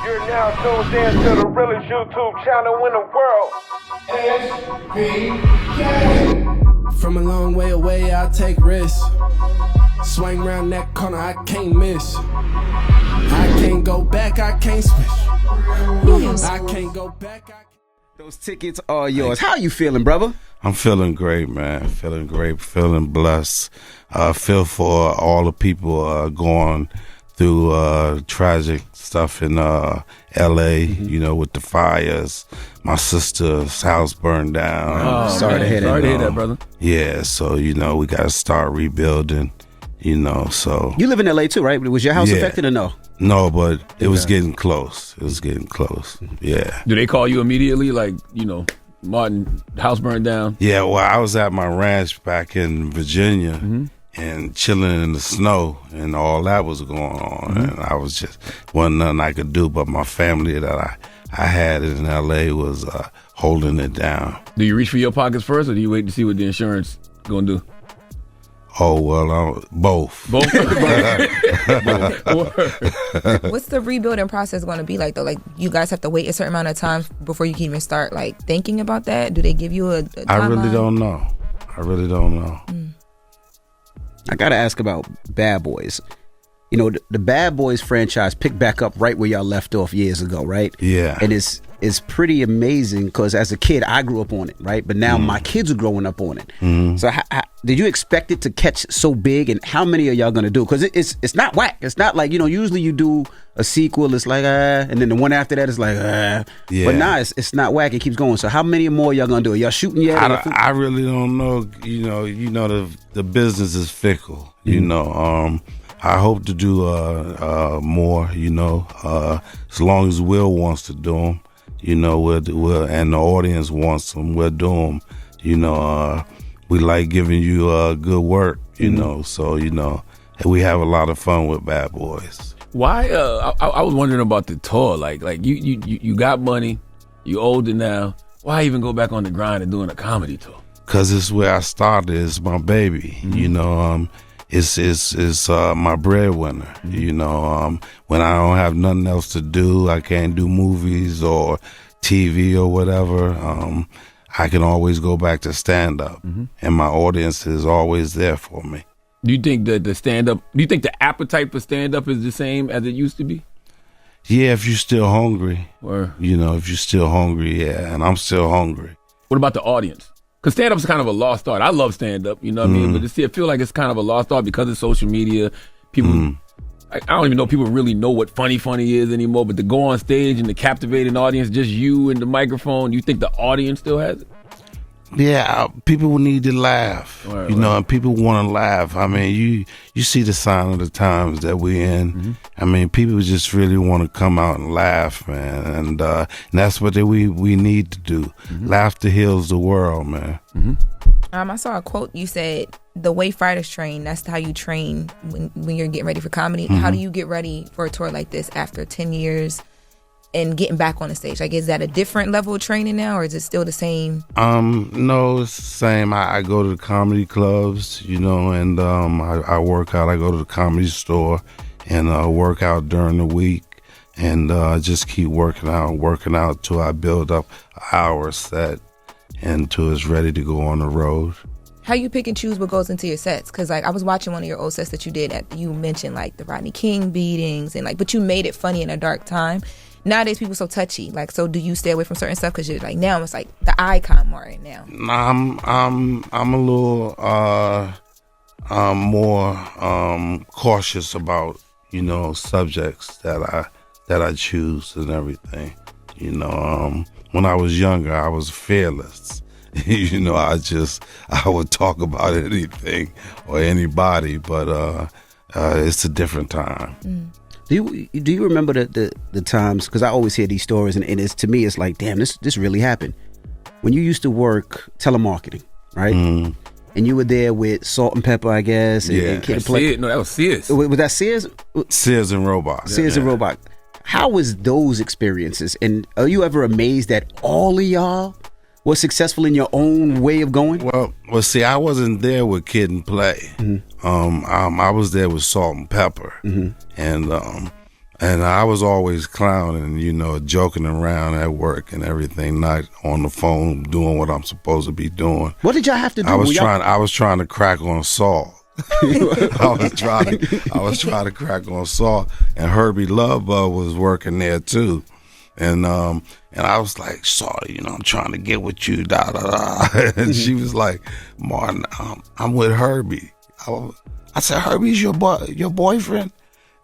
You're now tuned in to the realest YouTube channel in the world. SBK. From a long way away, I'll take risks. Swing round that corner, I can't miss. I can't go back, I can't switch. I can't go back, Those tickets are yours. How you feeling, brother? I'm feeling great, man. Feeling great, feeling blessed. Feel for all the people going through tragic stuff in L.A., you know, with the fires. My sister's house burned down. Oh, sorry to hear that. Sorry to hear that, brother. Yeah, so, you know, we got to start rebuilding, you know, so. You live in L.A. too, right? Was your house affected or no? No, but it was getting close. It was getting close, yeah. Do they call you immediately, like, you know, Martin, house burned down? Yeah, well, I was at my ranch back in Virginia and chilling in the snow, and all that was going on. And I was just, wasn't nothing I could do, but my family that I had in L.A. was holding it down. Do you reach for your pockets first, or do you wait to see what the insurance going to do? Oh, well, both. Both? What's the rebuilding process going to be like, though? Like, you guys have to wait a certain amount of time before you can even start, like, thinking about that? Do they give you a timeline? I really don't know. I got to ask about Bad Boys. You know, the Bad Boys franchise picked back up right where y'all left off years ago, right? Yeah. And it's pretty amazing because as a kid, I grew up on it, right? But now my kids are growing up on it. So did you expect it to catch so big? And how many are y'all going to do? Because it's not whack. It's not like, you know, usually you do a sequel, it's like, and then the one after that is like, Yeah. But now it's not whack. It keeps going. So how many more y'all going to do? Are y'all shooting yet? I really don't know. You know the business is fickle, you know. I hope to do more, you know, as long as Will wants to do them, you know, we'll and the audience wants them, we'll do them. You know, we like giving you good work, you know, so, you know, we have a lot of fun with Bad Boys. Why? I was wondering about the tour. Like you got money, you older now. Why even go back on the grind and doing a comedy tour? Because it's where I started. It's my baby, you know. It's my breadwinner, you know. When I don't have nothing else to do, I can't do movies or TV or whatever, I can always go back to stand-up, and my audience is always there for me. Do you think that do you think the appetite for stand-up is the same as it used to be? Yeah, if you're still hungry. Or, you know, if you're still hungry, yeah, and I'm still hungry. What about the audience? Because stand-up is kind of a lost art. I love stand-up, you know what I mean? But I feel like it's kind of a lost art because of social media. People, I don't even know if people really know what funny is anymore, but to go on stage and to captivate an audience, just you and the microphone, you think the audience still has it? Yeah, people need to laugh, you know, and people want to laugh. I mean, you see the sign of the times that we're in. I mean, people just really want to come out and laugh, man, and that's what we need to do. Laughter heals the world, man. I saw a quote. You said, the way fighters train, that's how you train when you're getting ready for comedy. How do you get ready for a tour like this after 10 years and getting back on the stage? Like, is that a different level of training now, or is it still the same? No, it's the same. I go to the comedy clubs, you know, and I work out. I go to the Comedy Store and work out during the week, and just keep working out till I build up an hour set and till it's ready to go on the road. How you pick and choose what goes into your sets? Because like I was watching one of your old sets that you did. You mentioned like the Rodney King beatings and like, but you made it funny in a dark time. Nowadays, people are so touchy. Like, so do you stay away from certain stuff because you're like, now it's like the icon Martin now? I'm a little more cautious about, you know, subjects that I choose and everything. You know, when I was younger, I was fearless. You know, I would talk about anything or anybody, but it's a different time. Do you remember the times? Because I always hear these stories, and it's, to me, it's like, damn, this really happened. When you used to work telemarketing, right? And you were there with Salt and Pepper, I guess. Yeah, and Kid Play. No, that was Sears. Was that Sears? Sears and Roebuck. Sears and Roebuck. How was those experiences? And are you ever amazed that all of y'all were successful in your own way of going? Well, see, I wasn't there with Kid and Play. I was there with Salt and Pepper, and And I was always clowning, joking around at work and everything, not on the phone doing what I'm supposed to be doing. What did y'all have to do? I was trying to crack on Saul. I was trying to crack on Saul, and Herbie Lovebug was working there too. And I was like, Saul, I'm trying to get with you, da da da. And she was like, Martin, I'm with Herbie. I said, Herbie's your boyfriend?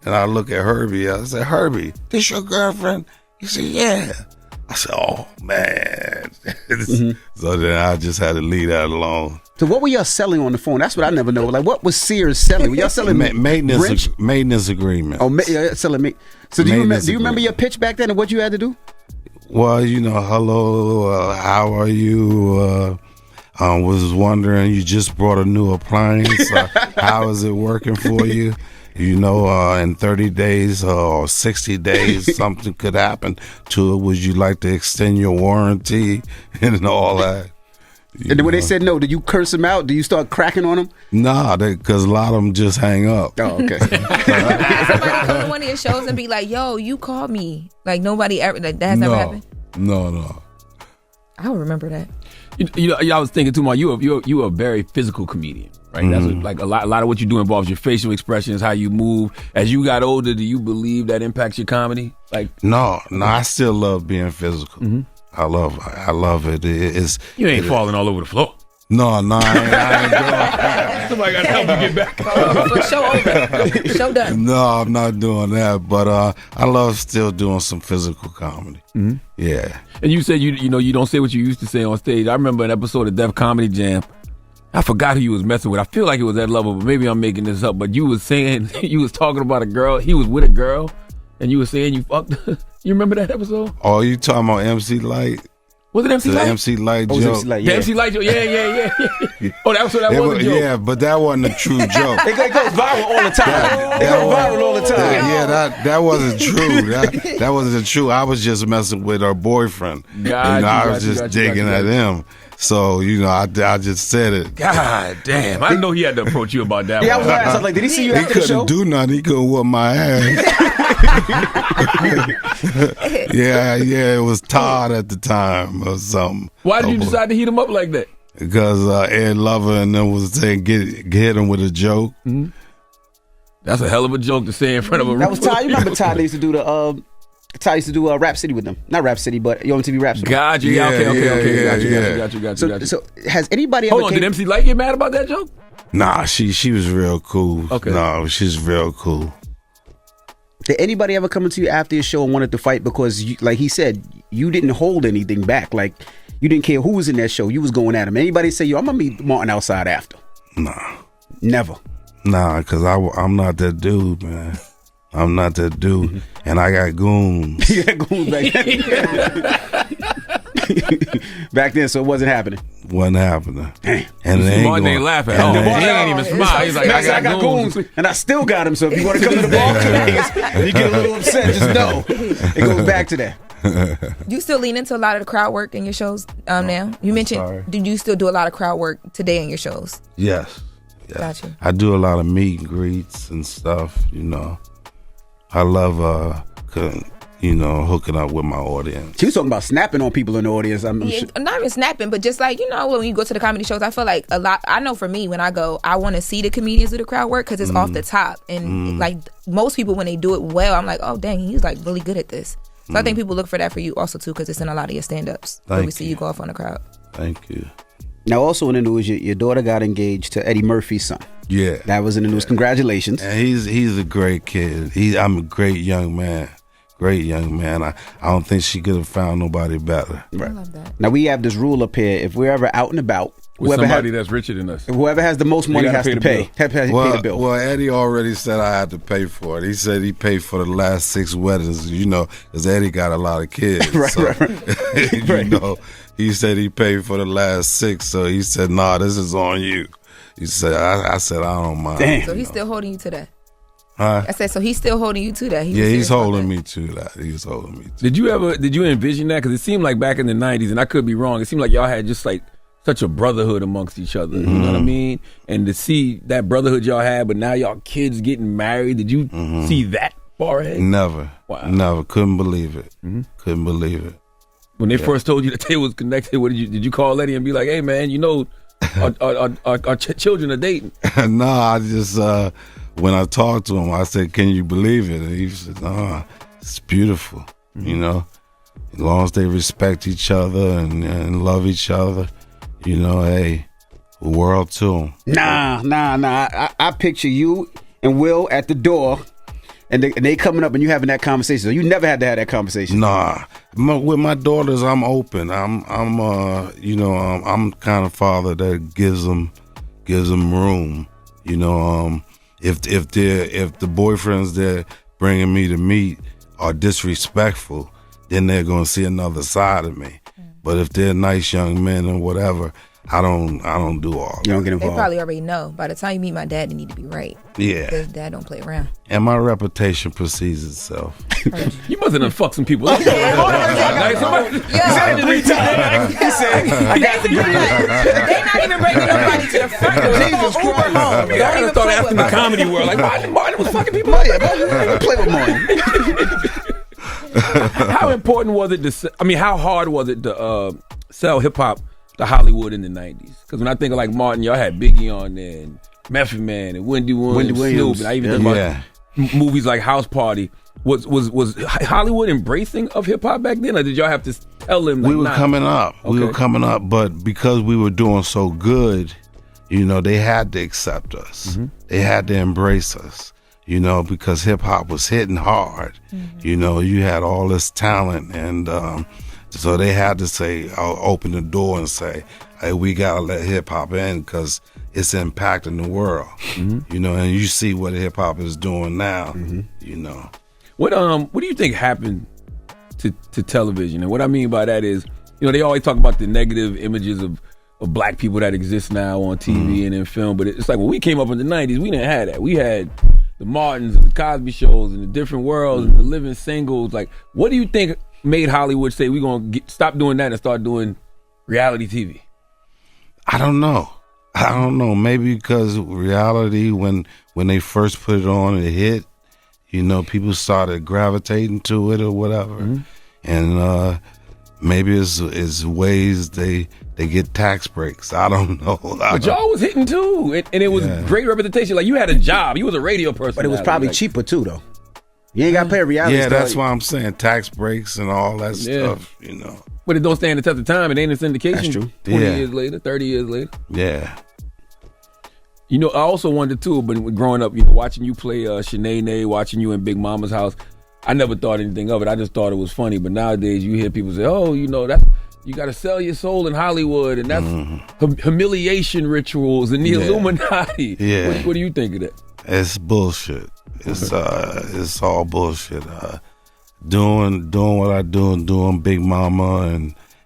And I look at Herbie. I said, Herbie, this your girlfriend? He said, yeah. I said, oh, man. So then I just had to leave that alone. So what were y'all selling on the phone? That's what I never know. Like, what was Sears selling? Were y'all selling maintenance agreement? Oh, selling me. So do you remember your pitch back then and what you had to do? Well, hello, how are you? Was wondering, you just brought a new appliance. How is it working for you? In 30 days or 60 days, something could happen to it. Would you like to extend your warranty and all that? And then when they said no, did you curse them out? Do you start cracking on them? Nah, because a lot of them just hang up. Oh, okay. Somebody come to one of your shows and be like, yo, you called me. Like, nobody ever, that has never happened? No. I don't remember that. I was thinking too much. You a very physical comedian, right? That's what, like a lot of what you do involves your facial expressions, how you move. As you got older, do you believe that impacts your comedy? Like, no, I still love being physical. Mm-hmm. I love it. You ain't falling all over the floor. No, I ain't doing that. Somebody got to help you get back. Show over. Show done. No, I'm not doing that. But I love still doing some physical comedy. Mm-hmm. Yeah. And you said you don't say what you used to say on stage. I remember an episode of Def Comedy Jam. I forgot who you was messing with. I feel like it was Ed Lover, but maybe I'm making this up. But you was saying you was talking about a girl. He was with a girl, and you was saying you fucked. You remember that episode? Oh, you talking about MC Light? Was it MC Light? MC Light joke. MC Light, yeah. The MC Light joke. Yeah. Oh, that was a joke. Yeah, but that wasn't a true joke. It goes viral all the time. It goes viral all the time. That wasn't true. That wasn't true. I was just messing with her boyfriend. I was just digging at him. So, I just said it. God damn. I know he had to approach you about that. Yeah, I was going to ask, like, did he see you after the show? He couldn't do nothing. He couldn't whoop my ass. Yeah, it was Todd at the time or something. Why did you decide to heat him up like that? Because Ed Lover and them was saying get him with a joke. Mm-hmm. That's a hell of a joke to say in front of a room. That was Todd. You remember Todd used to do Todd used to do Rap City with them. Not Rap City, but MTV Rap City. Gotcha. Yeah, okay. Got you. So has anybody Hold on, did MC Light get mad about that joke? Nah, she was real cool. Okay. No, she's real cool. Did anybody ever come into you after your show and wanted to fight because, like he said, you didn't hold anything back? Like, you didn't care who was in that show. You was going at him. Anybody say, yo, I'm going to meet Martin outside after? Nah. Never? Nah, because I'm not that dude, man. I'm not that dude. And I got goons. You got goons back then? Back then, so it wasn't happening. Wasn't happening. Damn. And Martin ain't laughing. Oh, he ain't even smile. He's like, I got goons. And I still got him, so if you want to come to the ball and you get a little upset, just know. It goes back to that. You still lean into a lot of the crowd work in your shows now? You mentioned, do you still do a lot of crowd work today in your shows? Yes. Gotcha. I do a lot of meet and greets and stuff, I love, hooking up with my audience. She was talking about snapping on people in the audience. Not even snapping, but just like, when you go to the comedy shows, I feel like a lot, I know for me, when I go, I want to see the comedians do the crowd work because it's off the top. And like most people, when they do it well, I'm like, oh, dang, he's like really good at this. So I think people look for that for you also too, because it's in a lot of your stand-ups where we see you go off on the crowd. Thank you. Now, also in the news, your daughter got engaged to Eddie Murphy's son. Yeah. That was in the news. Congratulations. And he's a great kid. I'm a great young man. Great young man. I don't think she could have found nobody better. Right. I love that. Now, we have this rule up here. If we're ever out and about, with somebody that's richer than us, whoever has the most money has to pay. Pay the bill. Well, Eddie already said I had to pay for it. He said he paid for the last 6 weddings, because Eddie got a lot of kids. Right. He said he paid for the last 6, so he said, nah, this is on you. He said, I said, I don't mind. Damn. So he's still holding you to that? Huh? I said, so he's still holding you to that? He's holding me to that. He's holding me to that. Did you envision that? Because it seemed like back in the 90s, and I could be wrong, it seemed like y'all had just like such a brotherhood amongst each other. You know what I mean? And to see that brotherhood y'all had, but now y'all kids getting married, did you see that? Barhead? Never. Wow. Never. Couldn't believe it. Couldn't believe it. When they first told you that they was connected, what did you call Eddie and be like, hey man, you know, our children are dating? No, I just when I talked to him, I said, "Can you believe it?" And he said, "No, it's beautiful. You know, as long as they respect each other and love each other, you know, hey, world to them." Nah. I picture you and Will at the door, and they coming up and you having that conversation. So you never had to have that conversation. Nah, with my daughters, I'm open. I'm kind of father that gives them room. You know, if the boyfriends they're bringing me to meet are disrespectful, then they're gonna see another side of me. But if they're nice young men or whatever, I don't do all that. You don't get They involved. probably already know. By the time you meet my dad, they need to be right. Yeah. Because dad don't play around. And my reputation precedes itself. You must have done fucked some people up. He said it 3 times. He said, I got to get it. They not even bringing nobody to the front. Jesus Uber Christ. home. I Don't even started play asking with the me. comedy world, like, Martin was fucking people up. Don't play with Martin. How important was it how hard was it to sell hip hop to Hollywood in the 90s? Because when I think of like Martin, y'all had Biggie on there and Method Man and Wendy Williams, Snoop, and I even think about movies like House Party. Was Hollywood embracing of hip hop back then, or did y'all have to tell them? Like, We were coming up. Okay. We were coming up, but because we were doing so good, you know, they had to accept us. They had to embrace us. You know, because hip hop was hitting hard. You know, you had all this talent, and so they had to say, open the door and say, hey, we gotta let hip hop in because it's impacting the world. You know, and you see what hip hop is doing now. You know, What do you think happened to television? And what I mean by that is, you know, they always talk about the negative images of black people that exist now on TV and in film, but it's like when we came up in the 90s, we didn't have that. We had the Martins and the Cosby shows and the Different Worlds and the Living Singles. Like, what do you think made Hollywood say we're going to stop doing that and start doing reality TV? I don't know. Maybe because reality, when they first put it on, it hit. You know, people started gravitating to it or whatever, and maybe it's ways they get tax breaks. I don't know. But y'all was hitting too, and it was great representation. Like, you had a job, you was a radio person, But it was probably cheaper too, though. You ain't got to pay a reality Yeah, star. that's why I'm saying tax breaks and all that stuff. You know. But it don't stand the test of time. It ain't a syndication. That's true. 20 Yeah. years later, 30 years later. Yeah. You know, I also wondered too, but growing up, you know, watching you play Shanae, watching you in Big Mama's house, I never thought anything of it. I just thought it was funny. But nowadays, you hear people say, "Oh, you know, you got to sell your soul in Hollywood, and that's humiliation rituals and the Illuminati." Yeah. What do you think of that? It's bullshit. It's all bullshit. Doing what I do and doing Big Mama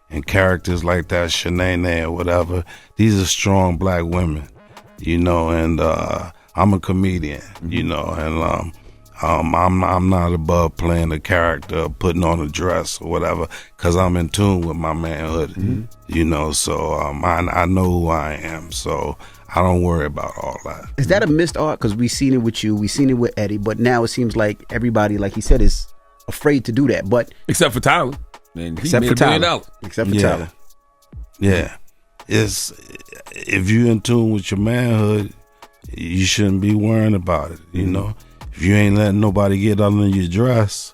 and characters like that, Shanae or whatever. These are strong black women, you know. And I'm a comedian, you know, and I'm not above playing a character, putting on a dress or whatever, because I'm in tune with my manhood, you know. So I know who I am, so I don't worry about all that. Is that a missed art? Because we seen it with you, we seen it with Eddie, but now it seems like everybody, like he said, is afraid to do that. But Except for Tyler. Man, he except made for $1 billion. Tyler. Except for Tyler. Yeah. It's if you're in tune with your manhood, you shouldn't be worrying about it, you know. If you ain't letting nobody get under your dress.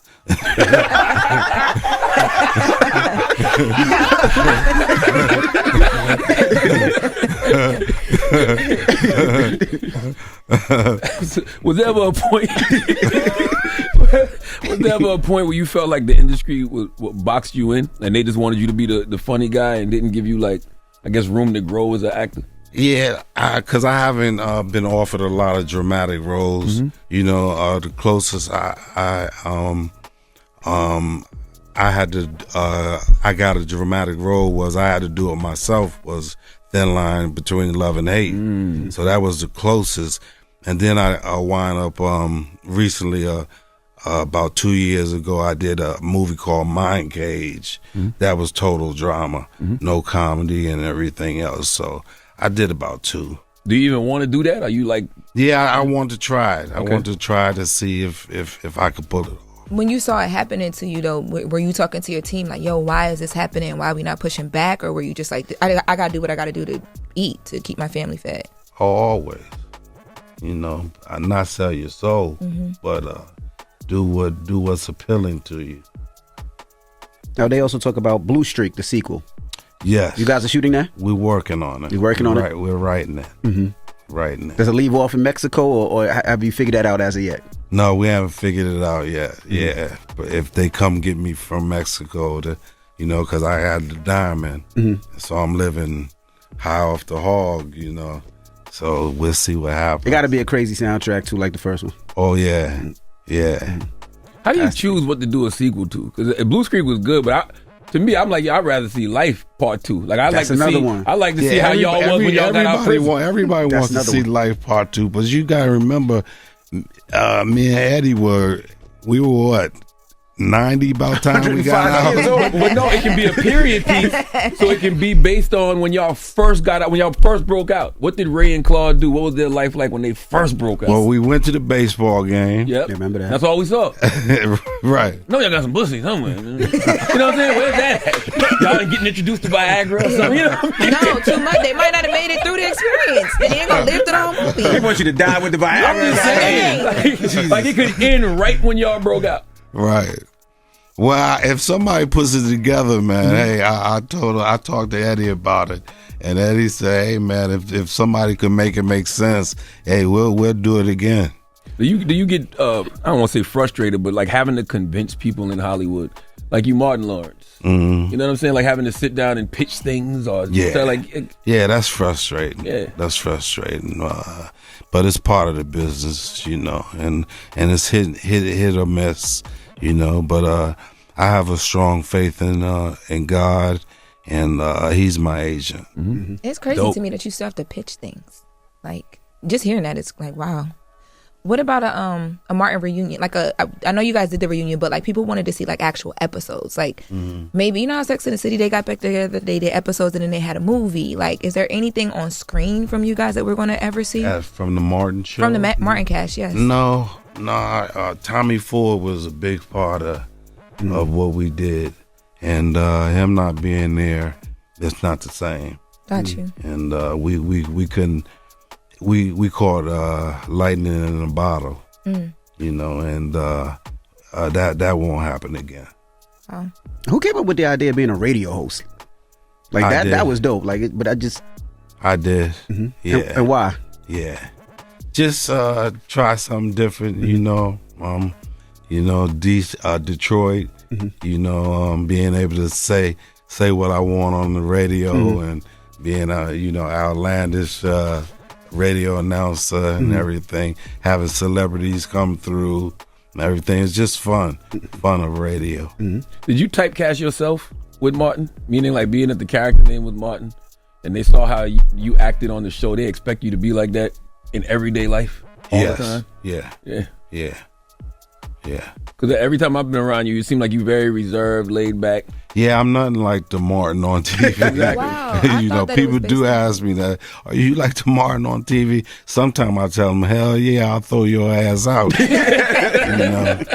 Was there ever a point? Was there ever a point where you felt like the industry boxed you in, and they just wanted you to be the funny guy and didn't give you, like, I guess, room to grow as an actor? Yeah, because I haven't been offered a lot of dramatic roles. You know, the closest I got a dramatic role was I had to do it myself was Thin Line Between Love and Hate. So that was the closest. And then I wind up recently about 2 years ago, I did a movie called Mind Cage. That was total drama, no comedy and everything else. So I did about 2. Do you even want to do that? Are you like? Yeah, I want to try it. I Okay. want to try to see if I could pull it off. When you saw it happening to you, though, were you talking to your team like, yo, why is this happening? Why are we not pushing back? Or were you just like, I got to do what I got to do to eat, to keep my family fed? Oh, always. Not sell your soul, but do what's appealing to you. Now they also talk about Blue Streak, the sequel. Yes. You guys are shooting that? We're working on it. You're working on it? Right, we're writing it. Mm-hmm. Writing it. Does it leave off in Mexico, or have you figured that out as of yet? No, we haven't figured it out yet. Yeah, but if they come get me from Mexico, because I had the diamond, so I'm living high off the hog, So we'll see what happens. It got to be a crazy soundtrack too, like the first one. Oh yeah, yeah. How do you choose what to do a sequel to? Because Blue Streak was good, but to me, I'm like, I'd rather see Life Part 2. Like I That's like to another see. one. I like to see how y'all was when y'all got out of prison. Everybody That's wants to another see one. Life Part 2, but you got to remember, me and Eddie were what 90 by the time we got 105 years out. old. But no, it can be a period piece, so it can be based on when y'all first got out, when y'all first broke out. What did Ray and Claude do? What was their life like when they first broke out? Well, we went to the baseball game. Yep. Yeah, remember that. That's all we saw. Right. No, y'all got some pussy somewhere. You know what I'm saying? Where's that at? Y'all ain't getting introduced to Viagra or something, you know? No, too much. They might not have made it through the experience. And they ain't going to live through the whole They movie. want you to die with the I'm Viagra. just saying. Like it could end right when y'all broke out. Right. Well, if somebody puts it together, man, hey, I talked to Eddie about it, and Eddie said, hey, man, if somebody could make it make sense, hey, we'll do it again. Do you get I don't want to say frustrated, but like having to convince people in Hollywood, like you Martin Lawrence, you know what I'm saying? Like having to sit down and pitch things or Yeah, that's frustrating. Yeah. That's frustrating. But it's part of the business, and it's hit or miss, But I have a strong faith in God, and He's my agent. Mm-hmm. It's crazy Dope. to me that you still have to pitch things. Like, just hearing that, it's like, wow. What about a Martin reunion? Like I know you guys did the reunion, but like people wanted to see like actual episodes. Like maybe how Sex and the City, they got back together, they did episodes, and then they had a movie. Like, is there anything on screen from you guys that we're going to ever see? From the Martin show? From the Martin cast, yes. No. Tommy Ford was a big part of what we did, and him not being there, it's not the same. Got you. And we couldn't. We caught lightning in a bottle, and that won't happen again. Wow. Who came up with the idea of being a radio host? Like I that did. that was dope. Like, but I did. Yeah. And why? Yeah. Just try something different, Detroit, being able to say what I want on the radio and being outlandish radio announcer and everything, having celebrities come through and everything. It's just fun of radio. Did you typecast yourself with Martin? Meaning like being at the character name with Martin, and they saw how you acted on the show. They expect you to be like that in everyday life all the time? Yeah. Because every time I've been around you, you seem like you're very reserved, laid back. Yeah, I'm nothing like the Martin on TV. Wow, I thought that it People was do based ask me that, are you like the Martin on TV? Sometimes I tell them, hell yeah, I'll throw your ass out. And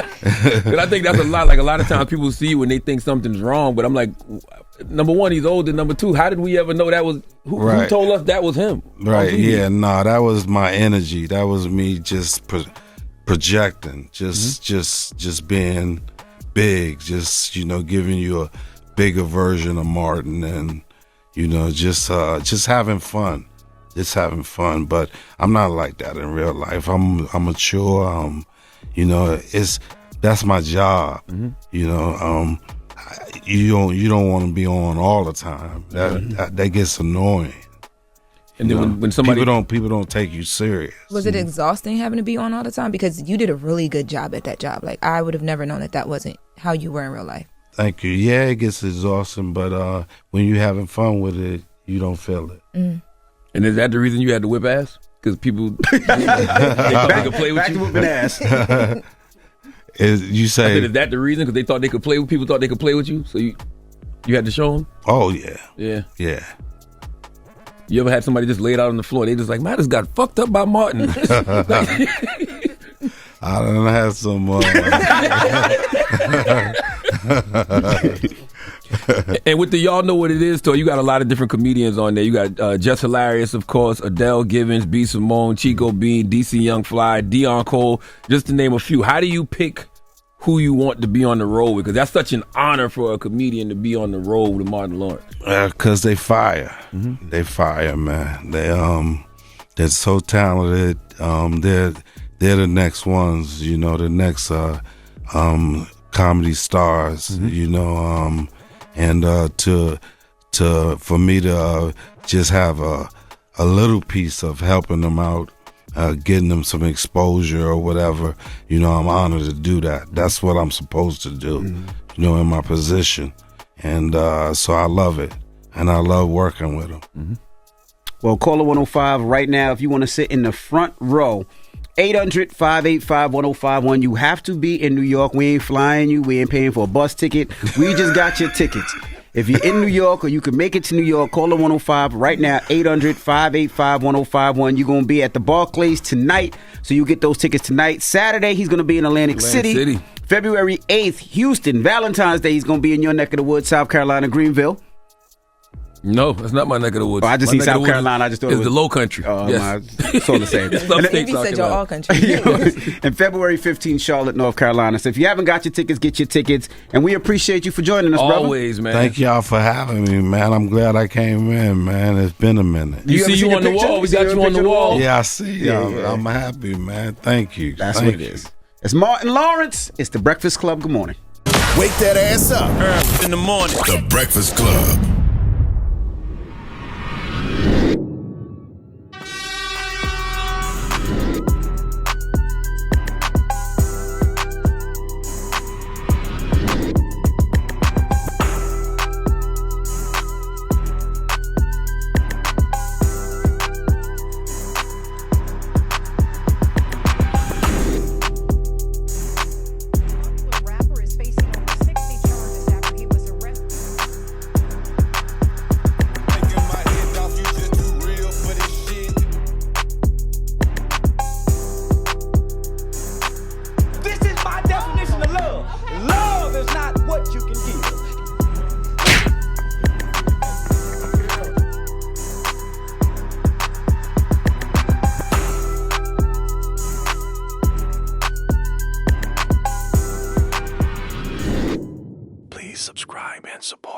I think that's a lot. Like a lot of times people see you and they think something's wrong, but I'm like, number one, he's old, and number two, how did we ever know that was who Right. told us that was him? Right, yeah, that was my energy. That was me just projecting, just being big, just, giving you a bigger version of Martin, and, just having fun. Just having fun, but I'm not like that in real life. I'm mature. That's my job. You don't want to be on all the time. That gets annoying. And then when somebody people don't take you serious. Was it exhausting having to be on all the time? Because you did a really good job at that job. Like, I would have never known that wasn't how you were in real life. Thank you. Yeah, it gets exhausting, but when you're having fun with it, you don't feel it. And is that the reason you had to whip ass? Because people they thought they could play with Back to you. whooping ass. You I said, say, is that the reason? Because they thought they could play with people, thought they could play with you, so you had to show them. oh yeah, Yeah. yeah. You ever had somebody just laid out on the floor? They just like, man, I just got fucked up by Martin. I done had some. And with the Y'all Know What It Is tour, you got a lot of different comedians on there. You got Just Hilarious, of course, Adele Givens, B. Simone, Chico Bean, DC Young Fly, Dion Cole, just to name a few. How do you pick who you want to be on the road? Because that's such an honor for a comedian to be on the road with Martin Lawrence. Because they fire. They fire, man. They're so talented. They're the next ones, you know, the next comedy stars, you know, and for me to just have a little piece of helping them out, getting them some exposure or whatever, you know, I'm honored to do that. That's what I'm supposed to do, you know, in my position. And so I love it, and I love working with them. Well, caller 105 right now, if you want to sit in the front row, 800-585-1051. You have to be in New York. We ain't flying you. We ain't paying for a bus ticket. We just got your tickets. If you're in New York or you can make it to New York, caller 105 right now, 800-585-1051. You're going to be at the Barclays tonight, so you get those tickets tonight. Saturday, he's going to be in Atlantic City. February 8th, Houston. Valentine's Day, he's going to be in your neck of the woods, South Carolina, Greenville. No, that's not my neck of the woods. Oh, I just see South Carolina. I just thought it was the low country. Yes. It's all the same. He said you're all country. And February 15th, Charlotte, North Carolina. So if you haven't got your tickets, get your tickets. And we appreciate you for joining us, brother. Always, man. Thank y'all for having me, man. I'm glad I came in, man. It's been a minute. You see you on the wall. We got you on the wall. Yeah, I see. I'm happy, man. Thank you. That's what it is. It's Martin Lawrence. It's The Breakfast Club. Good morning. Wake that ass up. Early in the morning. The Breakfast Club. Subscribe and support.